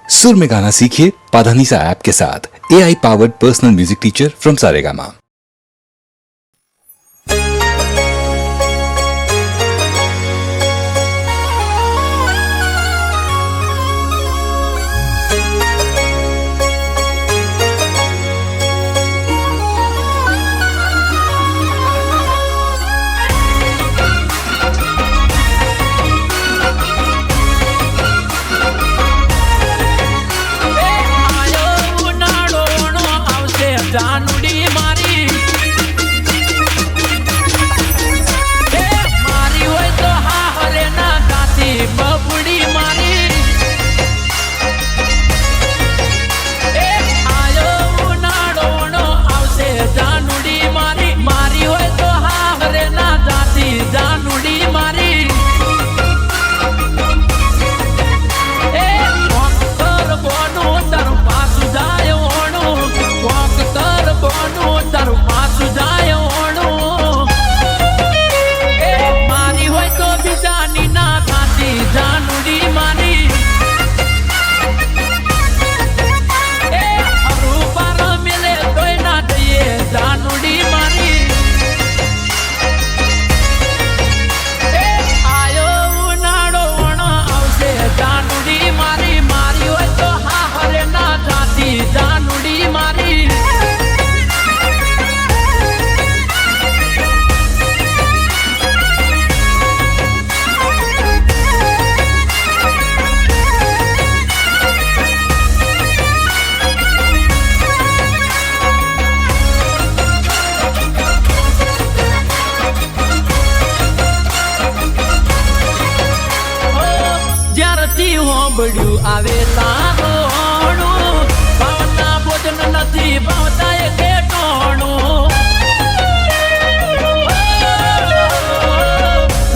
सुर में गाना सीखिए पाधानीसा ऐप के साथ AI powered personal music teacher from Saregama. જાનુડી મારી એ મારી હોય તો હા હરે ના ગાતી બબુડી મારી એ આયો ઉનાળોનો આવશે જાનુડી મારી મારી હોય તો હા હરે ના ગાતી જાનુડી મારી એ વખતર બોનું તારું પાછું જાય ઓણું વખતર બોનું તારું પાછું જાય ઓણું એ મારી હોય તો બીજાની ના થાતી જાનુડી મારી એ રૂપાર મિલે તોય ના દઈએ જાનુડી મારી એ આયો ઉનાળો ઓણો આવશે જાનુડી મારી મારી હોય તો હા હરે ના થાતી જાનુડી મારી જ્યારથી હોંભળ્યું આવે તારોણું ભાવના ભોજન નથી ભાવતા એ કેટોણું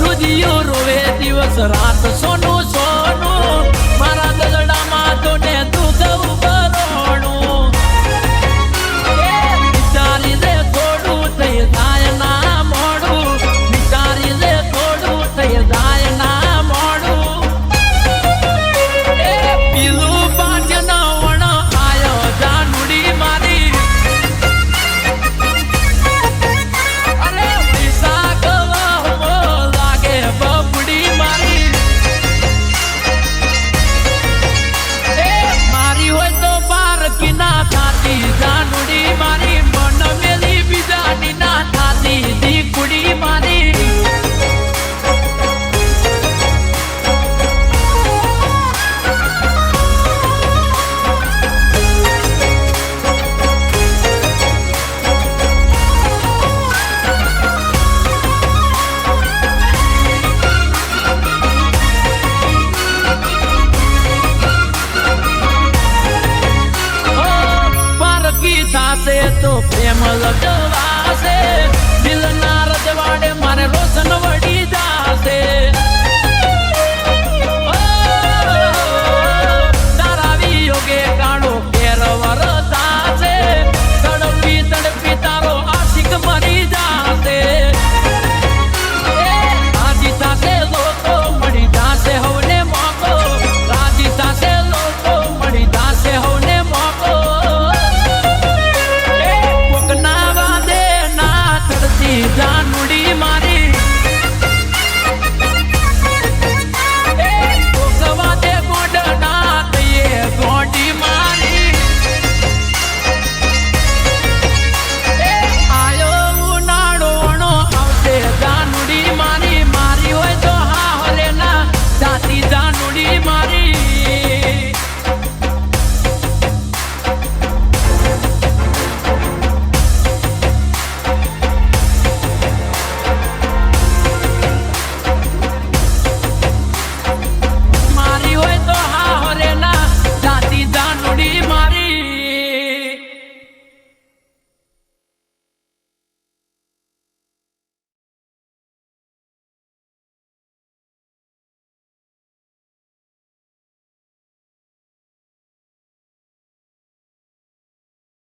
રુધિયું રોવે દિવસ રાત સોનું સોનું મારા દલડામાં તો ને દુઃખ ઉભરોણું વિચારી દે થોડું થઈ જાય ના મોડું વિચારી દે થોડું થઈ જાય ના મોડું પીલું પાછળ વણ આયો જાનુડી મારી અરે પૈસા ગવા લાગે બબડી મારી એ મારી હોય તો પારકી ના થાતી જાનુડી મારી મન મેલી બીજાની ના થાતી દીકુડી મારી પારકી થાશે તો પ્રેમ લગવા